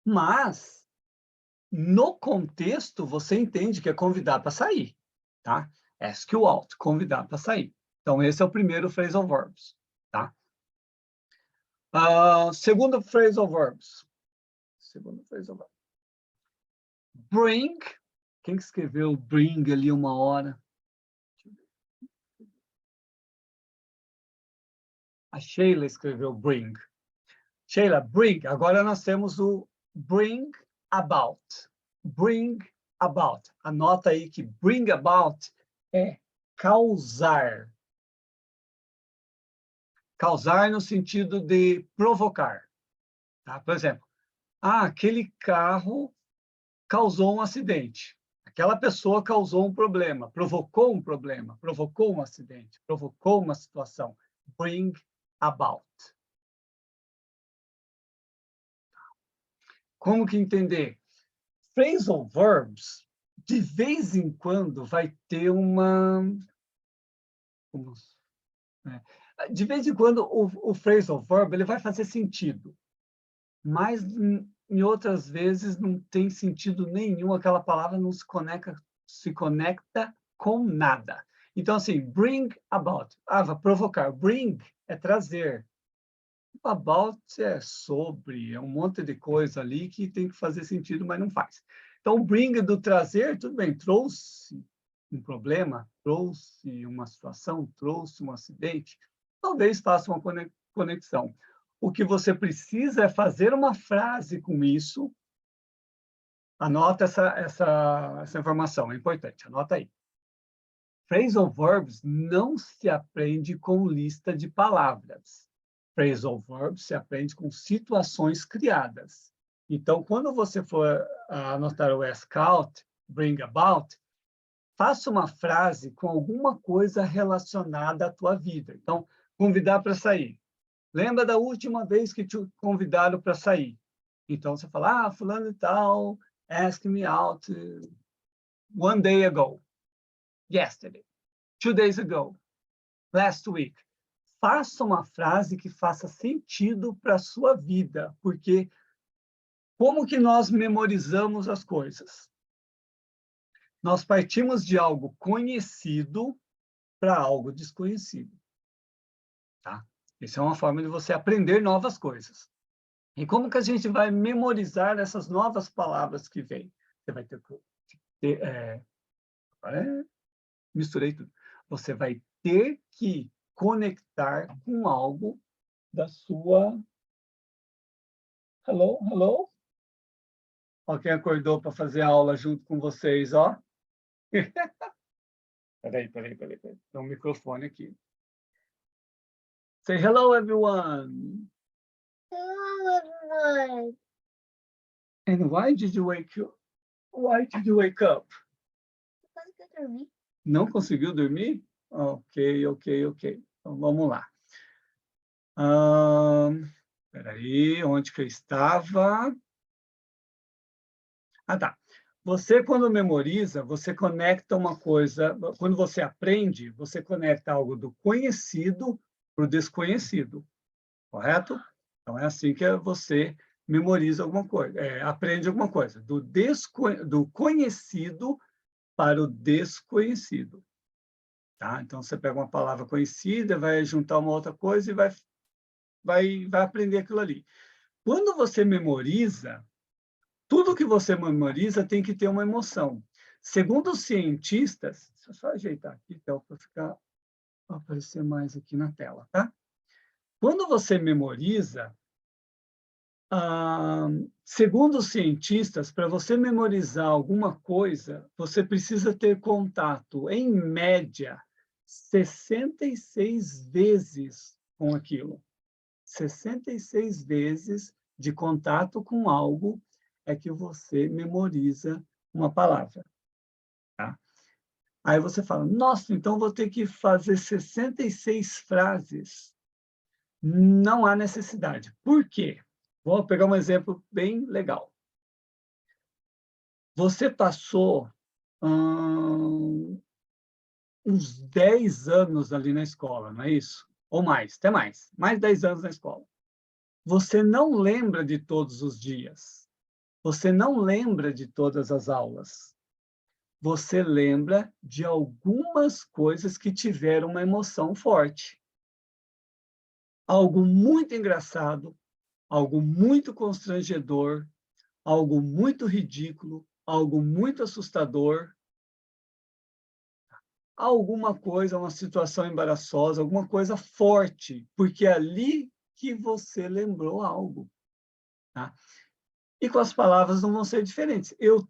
Mas, no contexto, você entende que é convidar para sair. Tá? Ask you out, convidar para sair. Então, esse é o primeiro phrasal verbs. Tá? Segundo phrasal verbs. Bring. Quem que escreveu bring ali uma hora? A Sheila escreveu bring. Sheila, bring. Agora nós temos o bring about. Bring about. Anota aí que bring about é causar. Causar no sentido de provocar. Tá? Por exemplo, aquele carro causou um acidente. Aquela pessoa causou um problema, provocou um acidente, provocou uma situação. Bring about. Como que entender? Phrasal verbs, de vez em quando, vai ter uma... De vez em quando, o phrasal verb ele vai fazer sentido, mas em outras vezes não tem sentido nenhum, aquela palavra não se conecta com nada. Então, assim, bring about, vai provocar. Bring é trazer. About é sobre, é um monte de coisa ali que tem que fazer sentido, mas não faz. Então, bring do trazer, tudo bem, trouxe um problema, trouxe uma situação, trouxe um acidente, talvez faça uma conexão. o que você precisa é fazer uma frase com isso. Anota essa informação, é importante, anota aí. Phrasal verbs não se aprende com lista de palavras. Phrasal verbs se aprende com situações criadas. Então, quando você for anotar o ask out, bring about, faça uma frase com alguma coisa relacionada à tua vida. Então, convidar para sair. Lembra da última vez que te convidaram para sair? Então, você fala, fulano e tal, asked me out one day ago, yesterday, 2 days ago, last week. Faça uma frase que faça sentido para a sua vida, porque como que nós memorizamos as coisas? Nós partimos de algo conhecido para algo desconhecido. Tá? Isso é uma forma de você aprender novas coisas. E como que a gente vai memorizar essas novas palavras que vêm? Você vai ter que... misturei tudo. Você vai ter que conectar com algo da sua... Hello, hello? Ó, quem acordou para fazer aula junto com vocês, ó. Peraí. Tem um microfone aqui. Say hello, everyone. Hello, everyone. And why did you wake up? Conseguiu dormir? Não conseguiu dormir? Ok. Então, vamos lá. Peraí, onde que eu estava? Tá. Você, quando memoriza, você conecta uma coisa... Quando você aprende, você conecta algo do conhecido para o desconhecido. Correto? Então, é assim que você memoriza alguma coisa, aprende alguma coisa, do conhecido para o desconhecido. Tá? Então, você pega uma palavra conhecida, vai juntar uma outra coisa e vai aprender aquilo ali. Quando você memoriza, tudo que você memoriza tem que ter uma emoção. Segundo os cientistas, deixa eu só ajeitar aqui, então, para aparecer mais aqui na tela, tá? Quando você memoriza, segundo os cientistas, para você memorizar alguma coisa, você precisa ter contato, em média, 66 vezes com aquilo. 66 vezes de contato com algo é que você memoriza uma palavra. Tá? Aí você fala, nossa, então vou ter que fazer 66 frases. Não há necessidade. Por quê? Vou pegar um exemplo bem legal. Você passou uns 10 anos ali na escola, não é isso? Ou mais, até mais. Mais 10 anos na escola. Você não lembra de todos os dias. Você não lembra de todas as aulas. Você lembra de algumas coisas que tiveram uma emoção forte. Algo muito engraçado, algo muito constrangedor, algo muito ridículo, algo muito assustador, alguma coisa, uma situação embaraçosa, alguma coisa forte, porque é ali que você lembrou algo. Tá? E com as palavras não vão ser diferentes. Eu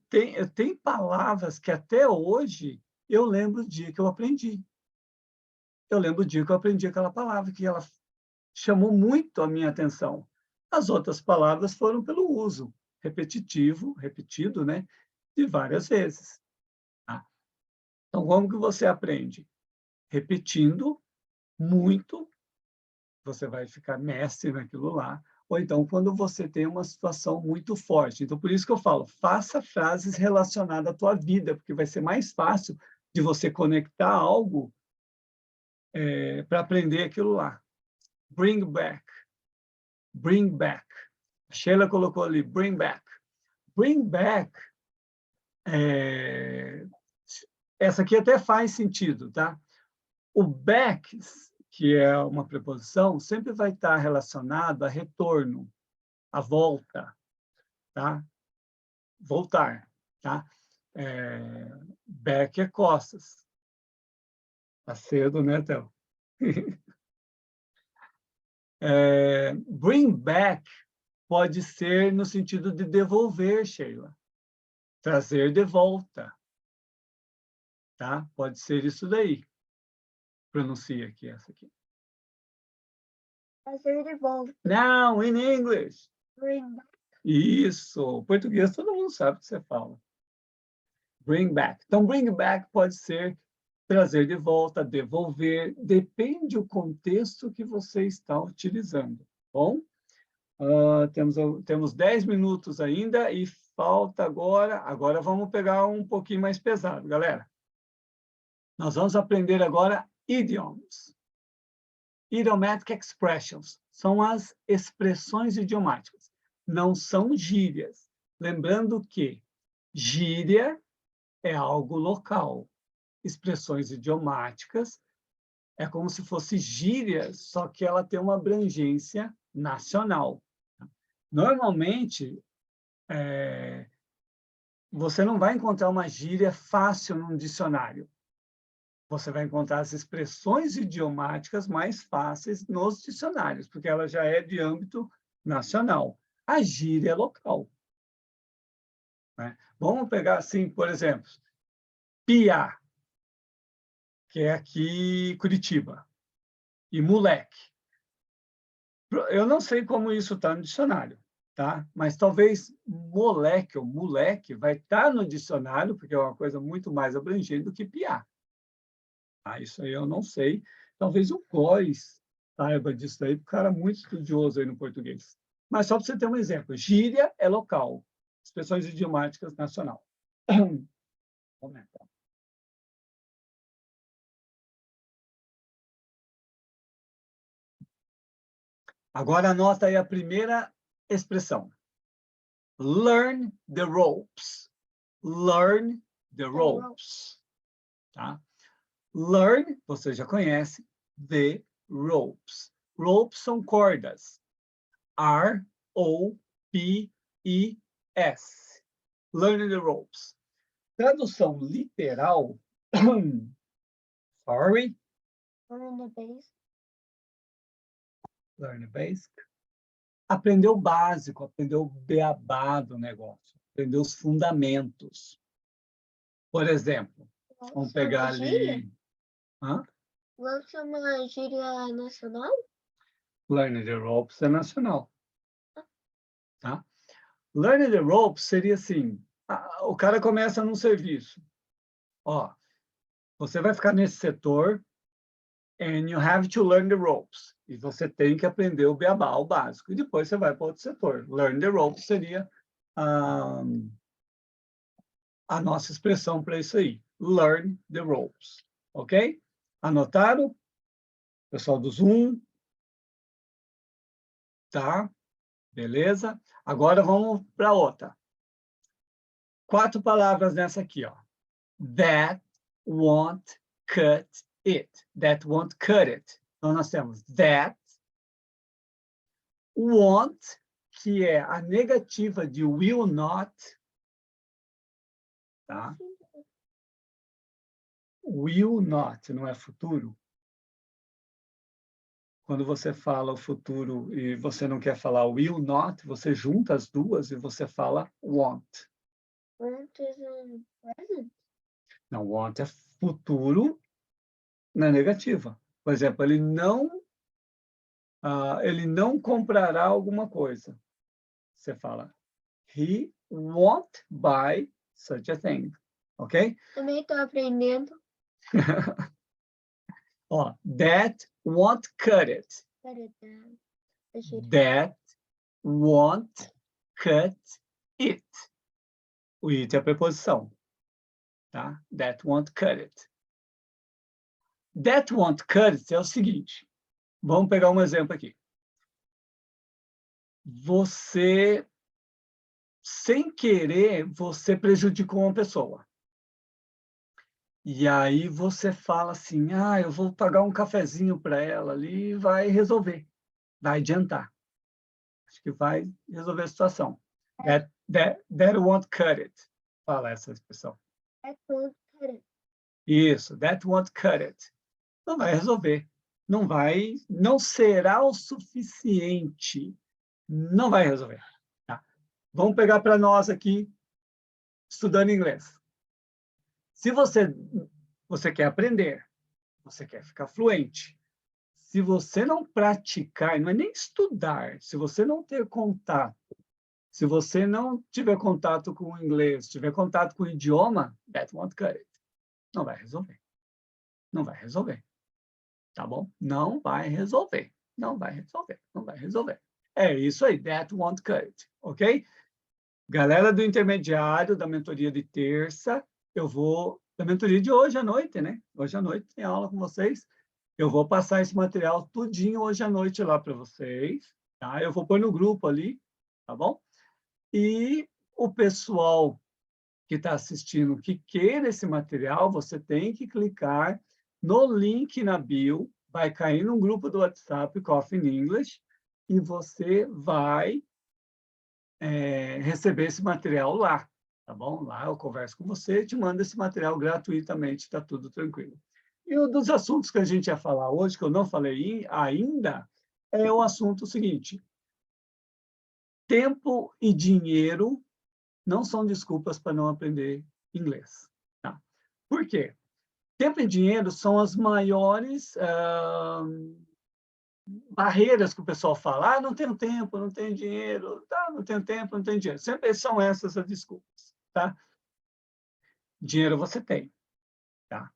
tenho palavras que até hoje eu lembro o dia que eu aprendi. Eu lembro o dia que eu aprendi aquela palavra, que ela chamou muito a minha atenção. As outras palavras foram pelo uso repetitivo, repetido, né, de várias vezes. Tá? Então, como que você aprende? Repetindo muito, você vai ficar mestre naquilo lá, ou então quando você tem uma situação muito forte. Então, por isso que eu falo, faça frases relacionadas à tua vida, porque vai ser mais fácil de você conectar algo para aprender aquilo lá. Bring back. Bring back. A Sheila colocou ali, bring back. Bring back, essa aqui até faz sentido, tá? O back, que é uma preposição, sempre vai estar relacionado a retorno, a volta, tá? Voltar, tá? Back é costas. Tá cedo, né, Théo? Bring back pode ser no sentido de devolver, Sheila. Trazer de volta. Tá? Pode ser isso daí. Pronuncia aqui, essa aqui. Trazer de volta. Não, in English. Bring back. Isso. Português todo mundo sabe o que você fala. Bring back. Então, bring back pode ser trazer de volta, devolver. Depende do contexto que você está utilizando. Bom? Temos 10 minutos ainda e falta agora... Agora vamos pegar um pouquinho mais pesado, galera. Nós vamos aprender agora idioms. Idiomatic expressions são as expressões idiomáticas. Não são gírias. Lembrando que gíria é algo local. Expressões idiomáticas é como se fosse gíria, só que ela tem uma abrangência nacional. Normalmente, você não vai encontrar uma gíria fácil num dicionário. Você vai encontrar as expressões idiomáticas mais fáceis nos dicionários, porque ela já é de âmbito nacional. A gíria é local. Né? Vamos pegar assim, por exemplo, piá, que é aqui Curitiba, e moleque. Eu não sei como isso está no dicionário, tá? Mas talvez moleque ou moleque vai estar no dicionário, porque é uma coisa muito mais abrangente do que piá. Isso aí eu não sei. Talvez o Clóis saiba disso aí, porque o cara é muito estudioso aí no português. Mas só para você ter um exemplo, gíria é local, expressões idiomáticas nacional. Agora anota aí a primeira expressão. Learn the ropes. Learn the ropes. Tá? Learn, você já conhece, the ropes. Ropes são cordas. R-O-P-E-S. Learn the ropes. Tradução literal. Sorry. Learn the basics. Learn the basic. Aprender o básico, aprender o beabá do negócio, aprender os fundamentos. Por exemplo, vamos pegar ali... Lança uma gíria nacional? Learn the ropes é nacional. Tá? Learn the ropes seria assim, o cara começa num serviço. Ó, você vai ficar nesse setor and you have to learn the ropes. E você tem que aprender o beabá, o básico. E depois você vai para outro setor. Learn the ropes seria a nossa expressão para isso aí. Learn the ropes. Ok? Anotaram? Pessoal do Zoom? Tá? Beleza? Agora vamos para outra. 4 palavras nessa aqui, ó. That won't cut it. That won't cut it. Então, nós temos that, won't, que é a negativa de will not, tá? Will not, não é futuro? Quando você fala o futuro e você não quer falar will not, você junta as duas e você fala won't. Want is in present. Não, won't é futuro na negativa. Por exemplo, ele não comprará alguma coisa. Você fala, he won't buy such a thing. Ok? Também estou aprendendo. Ó, that won't cut it. Cut it down. A gíria. That won't cut it. O it é a preposição. Tá? That won't cut it. That won't cut it é o seguinte. Vamos pegar um exemplo aqui. Você, sem querer, você prejudicou uma pessoa. E aí você fala assim, eu vou pagar um cafezinho para ela ali e vai resolver. Vai adiantar. Acho que vai resolver a situação. That won't cut it. Fala essa expressão. That won't cut it. Isso, that won't cut it. Não vai resolver. não será o suficiente. Não vai resolver. Tá? Vamos pegar para nós aqui, estudando inglês. Se você quer aprender, você quer ficar fluente, se você não praticar, não é nem estudar, se você não ter contato, se você não tiver contato com o inglês, tiver contato com o idioma, that won't cut it. Não vai resolver. Não vai resolver. Tá bom? Não vai resolver. Não vai resolver. Não vai resolver. É isso aí, that won't cut it. Ok? Galera do intermediário, da mentoria de terça, da mentoria de hoje à noite, né? Hoje à noite tem aula com vocês. Eu vou passar esse material tudinho hoje à noite lá para vocês, tá? Eu vou pôr no grupo ali, tá bom? E o pessoal que está assistindo, que queira esse material, você tem que clicar no link na bio, vai cair num grupo do WhatsApp, Coffee in English, e você vai receber esse material lá, tá bom? Lá eu converso com você, te mando esse material gratuitamente, está tudo tranquilo. E um dos assuntos que a gente ia falar hoje, que eu não falei ainda, é o assunto seguinte: tempo e dinheiro não são desculpas para não aprender inglês. Tá? Por quê? Tempo e dinheiro são as maiores barreiras que o pessoal fala. Ah, não tenho tempo, não tenho dinheiro, tá, não tenho tempo, não tenho dinheiro. Sempre são essas as desculpas. Tá? Dinheiro você tem. Tá?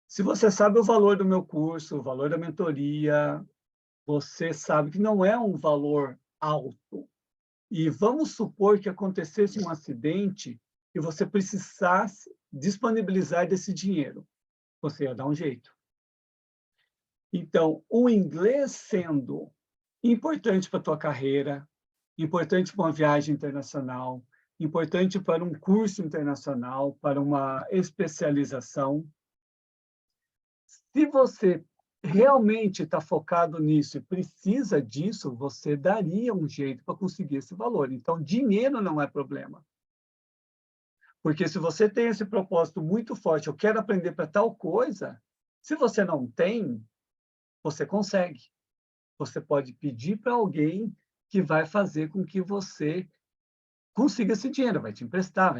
Se você sabe o valor do meu curso, o valor da mentoria, você sabe que não é um valor alto. E vamos supor que acontecesse um acidente e você precisasse disponibilizar desse dinheiro. Você ia dar um jeito. Então, o inglês sendo importante para a tua carreira, importante para uma viagem internacional, importante para um curso internacional, para uma especialização, se você realmente está focado nisso e precisa disso, você daria um jeito para conseguir esse valor. Então, dinheiro não é problema. Porque se você tem esse propósito muito forte, eu quero aprender para tal coisa, se você não tem, você consegue. Você pode pedir para alguém que vai fazer com que você consiga esse dinheiro, vai te emprestar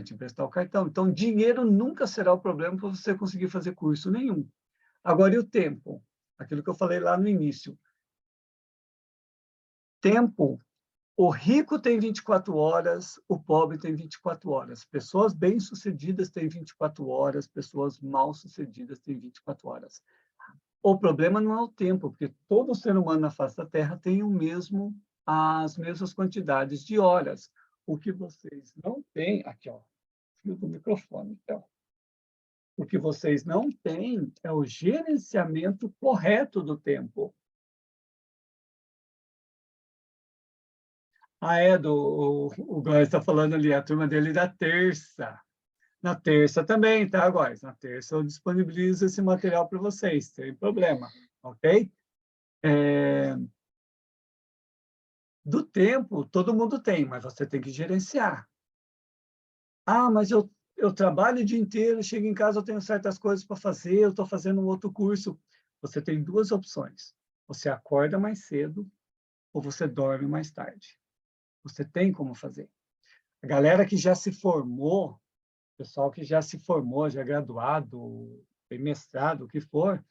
o cartão. Então, dinheiro nunca será o problema para você conseguir fazer curso nenhum. Agora, e o tempo? Aquilo que eu falei lá no início. Tempo, o rico tem 24 horas, o pobre tem 24 horas. Pessoas bem-sucedidas têm 24 horas, pessoas mal-sucedidas têm 24 horas. O problema não é o tempo, porque todo ser humano na face da Terra tem as mesmas quantidades de horas. O que vocês não têm, aqui, ó, fio do microfone, então. O que vocês não têm é o gerenciamento correto do tempo. O Góis está falando ali, a turma dele da terça. Na terça também, tá, Góis? Na terça eu disponibilizo esse material para vocês, sem problema, ok? Do tempo, todo mundo tem, mas você tem que gerenciar. Ah, mas eu trabalho o dia inteiro, chego em casa, eu tenho certas coisas para fazer, eu estou fazendo um outro curso. Você tem duas opções. Você acorda mais cedo ou você dorme mais tarde. Você tem como fazer. A galera que já se formou, pessoal que já se formou, já é graduado, tem mestrado, o que for,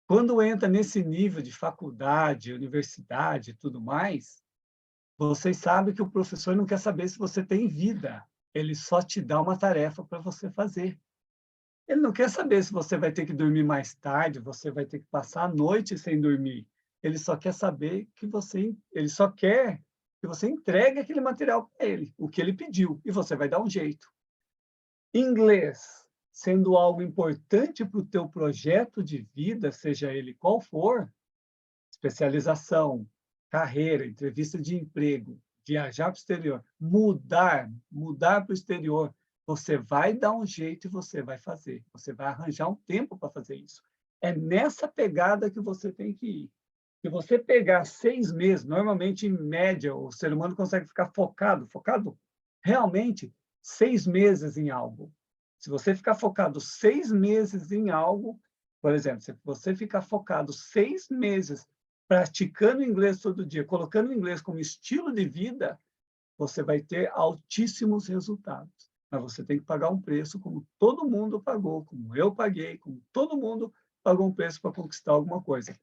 quando entra nesse nível de faculdade, universidade e tudo mais, vocês sabem que o professor não quer saber se você tem vida. Ele só te dá uma tarefa para você fazer. Ele não quer saber se você vai ter que dormir mais tarde, você vai ter que passar a noite sem dormir. Ele só quer saber ele só quer que você entregue aquele material para ele, o que ele pediu, e você vai dar um jeito. Inglês, sendo algo importante para o teu projeto de vida, seja ele qual for, especialização, carreira, entrevista de emprego, viajar para o exterior, mudar para o exterior, você vai dar um jeito e você vai fazer. Você vai arranjar um tempo para fazer isso. É nessa pegada que você tem que ir. Se você pegar 6 meses, normalmente, em média, o ser humano consegue ficar focado realmente 6 meses em algo. Se você ficar focado 6 meses em algo, Por exemplo, se você ficar focado 6 meses praticando inglês todo dia, colocando o inglês como estilo de vida, você vai ter altíssimos resultados. Mas você tem que pagar um preço como todo mundo pagou, como eu paguei, como todo mundo pagou um preço para conquistar alguma coisa.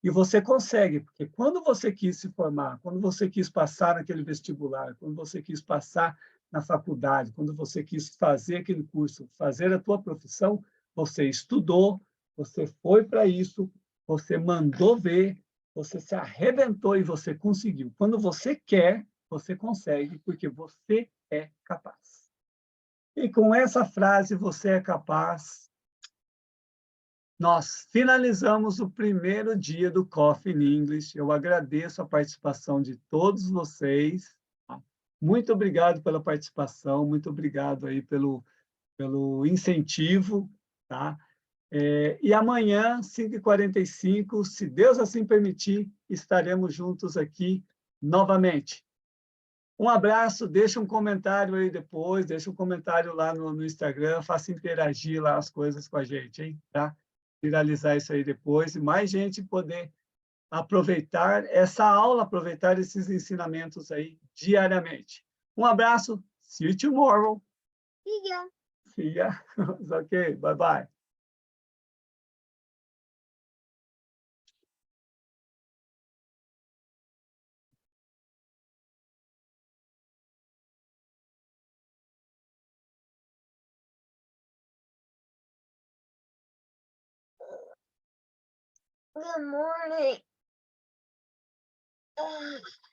E você consegue, porque quando você quis se formar, quando você quis passar naquele vestibular, quando você quis passar na faculdade, quando você quis fazer aquele curso, fazer a tua profissão, você estudou, você foi para isso, você mandou ver, você se arrebentou e você conseguiu. Quando você quer, você consegue, porque você é capaz. E com essa frase, você é capaz, nós finalizamos o primeiro dia do Coffee in English. Eu agradeço a participação de todos vocês. Muito obrigado pela participação, muito obrigado aí pelo incentivo, tá? E amanhã, 5h45, se Deus assim permitir, estaremos juntos aqui novamente. Um abraço, deixa um comentário aí depois, deixa um comentário lá no Instagram, faça interagir lá as coisas com a gente, hein? Tá? Viralizar isso aí depois e mais gente poder aproveitar essa aula, aproveitar esses ensinamentos aí diariamente. Um abraço, see you tomorrow. See ya. See ya. Okay, bye-bye. Good morning. Ugh.